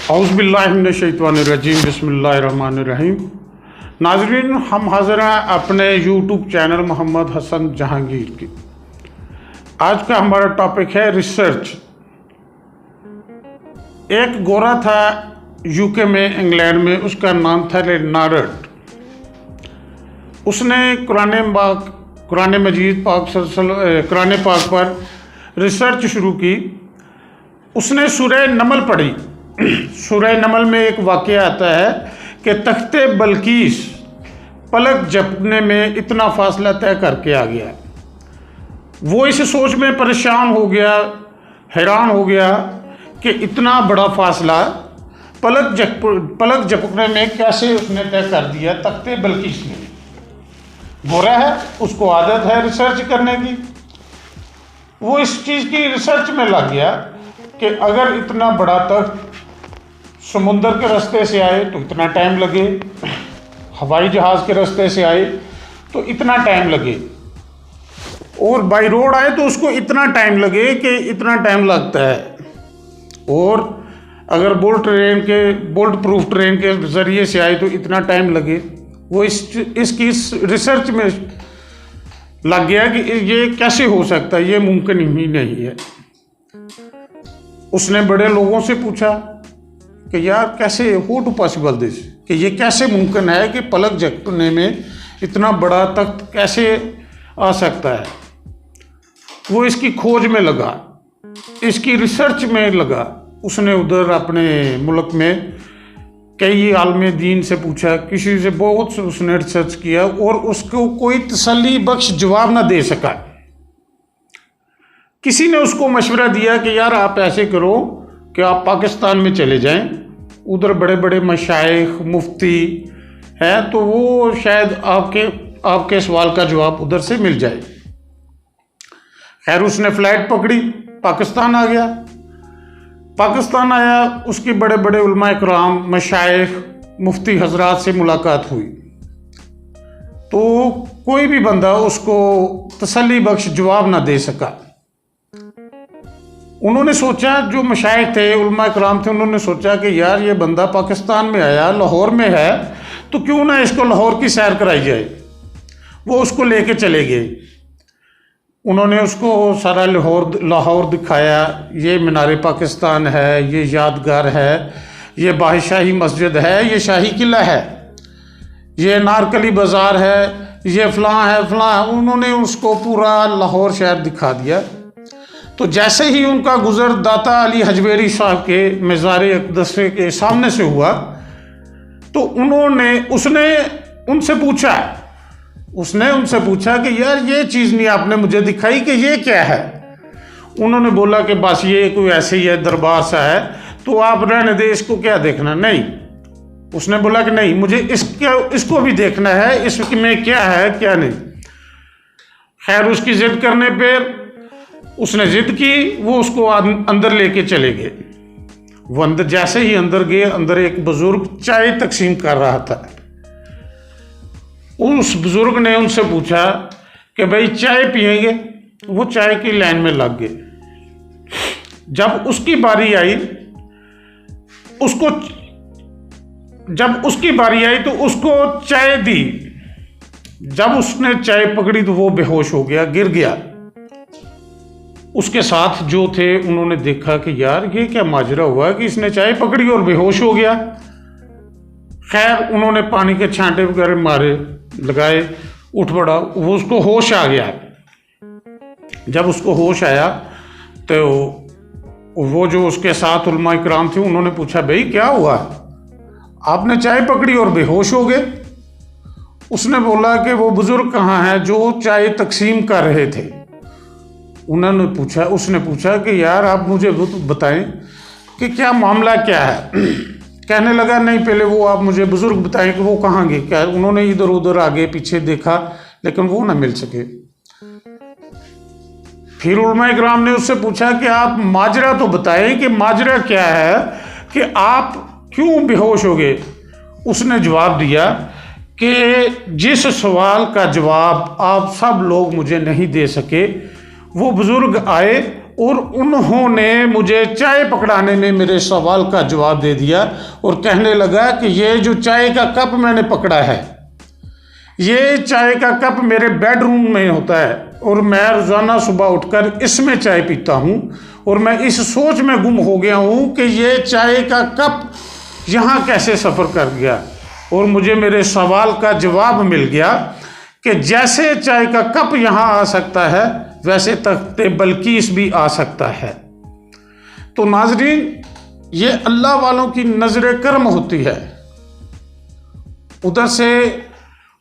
औज़ुबिल्लाहिमिनश्शैतानिर्रजीम बिस्मिल्लाहिर्रहमानिर्रहीम। नाज़रीन, हम हाज़िर हैं अपने यूट्यूब चैनल मोहम्मद हसन जहांगीर की। आज का हमारा टॉपिक है रिसर्च। एक गोरा था यूके में, इंग्लैंड में, उसका नाम था लेनार्ड। उसने कुरान मजीद कुरान पाक पर रिसर्च शुरू की। उसने सूरह नमल पढ़ी। सूरह नमल में एक वाक़या आता है कि तख्ते बल्कीस पलक झपकने में इतना फासला तय करके आ गया। वो इस सोच में परेशान हो गया, हैरान हो गया कि इतना बड़ा फासला पलक झपकने में कैसे उसने तय कर दिया। तख्ते बल्कीस ने, गोरा है, उसको आदत है रिसर्च करने की। वो इस चीज़ की रिसर्च में लग गया कि अगर इतना बड़ा तख्त समुंदर के रास्ते से आए तो इतना टाइम लगे, हवाई जहाज़ के रास्ते से आए तो इतना टाइम लगे, और बाई रोड आए तो उसको इतना टाइम लगे कि इतना टाइम लगता है, और अगर बुलेट प्रूफ ट्रेन के ज़रिए से आए तो इतना टाइम लगे। वो इसकी रिसर्च में लग गया कि ये कैसे हो सकता है, ये मुमकिन ही नहीं है। उसने बड़े लोगों से पूछा कि यार कैसे हो टू पॉसिबल दिस, कि ये कैसे मुमकिन है कि पलक झपकने में इतना बड़ा तख्त कैसे आ सकता है। वो इसकी खोज में लगा, इसकी रिसर्च में लगा। उसने उधर अपने मुल्क में कई आलमे दीन से पूछा, किसी से बहुत उसने रिसर्च किया, और उसको कोई तसल्ली बख्श जवाब ना दे सका। किसी ने उसको मशवरा दिया कि यार आप ऐसे करो कि आप पाकिस्तान में चले जाएं, उधर बड़े बड़े मशाइख मुफ्ती हैं, तो वो शायद आपके सवाल का जवाब उधर से मिल जाए। खैर, उसने फ़्लाइट पकड़ी, पाकिस्तान आ गया। पाकिस्तान आया, उसके बड़े बड़े उलमा इकराम, मशाइख, मुफ्ती हजरात से मुलाकात हुई, तो कोई भी बंदा उसको तसल्ली बख्श जवाब ना दे सका। उन्होंने सोचा, जो मशाइख थे, उलमा इकराम थे, उन्होंने सोचा कि यार ये बंदा पाकिस्तान में आया, लाहौर में है, तो क्यों ना इसको लाहौर की सैर कराई जाए। वो उसको लेके चले गए। उन्होंने उसको सारा लाहौर दिखाया। ये मीनार पाकिस्तान है, ये यादगार है, ये बादशाही मस्जिद है, ये शाही किला है, ये नारकली बाज़ार है, ये फ़लाँ है फ़लाँ है। उन्होंने उसको पूरा लाहौर शहर दिखा दिया। तो जैसे ही उनका गुज़र दाता अली हजवेरी साहब के मज़ार अक़दस के सामने से हुआ, तो उसने उनसे पूछा कि यार ये चीज़ नहीं आपने मुझे दिखाई, कि ये क्या है। उन्होंने बोला कि बस ये कोई ऐसे ही है, दरबार सा है, तो आप रहने दे, इसको क्या देखना। नहीं, उसने बोला कि नहीं, मुझे इसको भी देखना है, इसमें क्या है क्या नहीं। खैर, उसकी ज़िद करने पर उसने ज़िद की, वो उसको अंदर लेके चले गए। वो अंदर जैसे ही अंदर गए, अंदर एक बुज़ुर्ग चाय तकसीम कर रहा था। उस बुज़ुर्ग ने उनसे पूछा कि भाई चाय पिएंगे। वो चाय की लाइन में लग गए। जब उसकी बारी आई तो उसको चाय दी। जब उसने चाय पकड़ी तो वो बेहोश हो गया, गिर गया। उसके साथ जो थे उन्होंने देखा कि यार ये क्या माजरा हुआ कि इसने चाय पकड़ी और बेहोश हो गया। खैर, उन्होंने पानी के छांटे वगैरह लगाए, उठ पड़ा, वो उसको होश आ गया। जब उसको होश आया तो वो जो उसके साथ उलमा इकराम थे, उन्होंने पूछा, भाई क्या हुआ, आपने चाय पकड़ी और बेहोश हो गए। उसने बोला कि वो बुज़ुर्ग कहाँ हैं जो चाय तकसीम कर रहे थे। उसने पूछा कि यार आप मुझे बताएं कि क्या मामला क्या है। कहने लगा, नहीं, पहले वो आप मुझे बुज़ुर्ग बताएं कि वो कहाँ गए। क्या उन्होंने इधर उधर आगे पीछे देखा, लेकिन वो ना मिल सके। फिर उलमा इकराम ने उससे पूछा कि आप माजरा तो बताएं कि माजरा क्या है, कि आप क्यों बेहोश हो गए। उसने जवाब दिया कि जिस सवाल का जवाब आप सब लोग मुझे नहीं दे सके, वो बुज़ुर्ग आए और उन्होंने मुझे चाय पकड़ाने में मेरे सवाल का जवाब दे दिया और कहने लगा कि ये जो चाय का कप मैंने पकड़ा है, ये चाय का कप मेरे बेडरूम में होता है और मैं रोज़ाना सुबह उठकर इसमें चाय पीता हूँ और मैं इस सोच में गुम हो गया हूँ कि ये चाय का कप यहाँ कैसे सफ़र कर गया। और मुझे मेरे सवाल का जवाब मिल गया कि जैसे चाय का कप यहाँ आ सकता है वैसे तख्ते बल्कीस भी आ सकता है। तो नाजरीन, ये अल्लाह वालों की नजर करम होती है, उधर से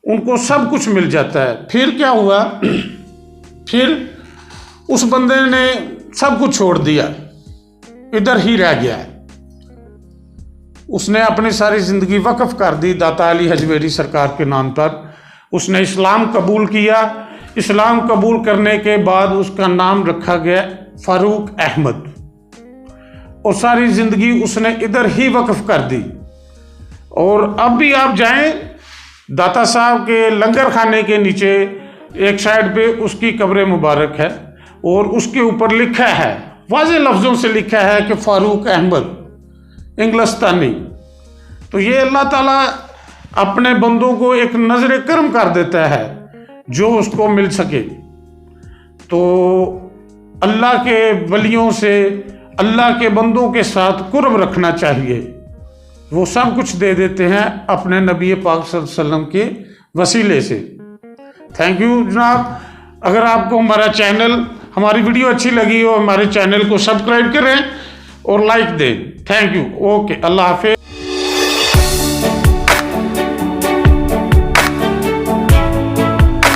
उनको सब कुछ मिल जाता है। फिर क्या हुआ, फिर उस बंदे ने सब कुछ छोड़ दिया, इधर ही रह गया। उसने अपनी सारी जिंदगी वक्फ कर दी दाता अली हजवेरी सरकार के नाम पर। उसने इस्लाम कबूल किया। इस्लाम कबूल करने के बाद उसका नाम रखा गया फारूक अहमद और सारी ज़िंदगी उसने इधर ही वक्फ कर दी। और अब भी आप जाएं, दाता साहब के लंगर खाने के नीचे एक साइड पे उसकी कब्र मुबारक है और उसके ऊपर लिखा है, वाज़े लफ्ज़ों से लिखा है कि फारूक अहमद इंग्लिस्तानी। तो ये अल्लाह ताला अपने बंदों को एक नजर करम कर देता है जो उसको मिल सके। तो अल्लाह के वलियों से, अल्लाह के बंदों के साथ कुर्ब रखना चाहिए। वो सब कुछ दे देते हैं अपने नबी पाक सल्लल्लाहु अलैहि वसल्लम के वसीले से। थैंक यू जनाब। अगर आपको हमारा चैनल, हमारी वीडियो अच्छी लगी हो, हमारे चैनल को सब्सक्राइब करें और लाइक दें। Thank you. ओके, अल्लाह हाफिज़।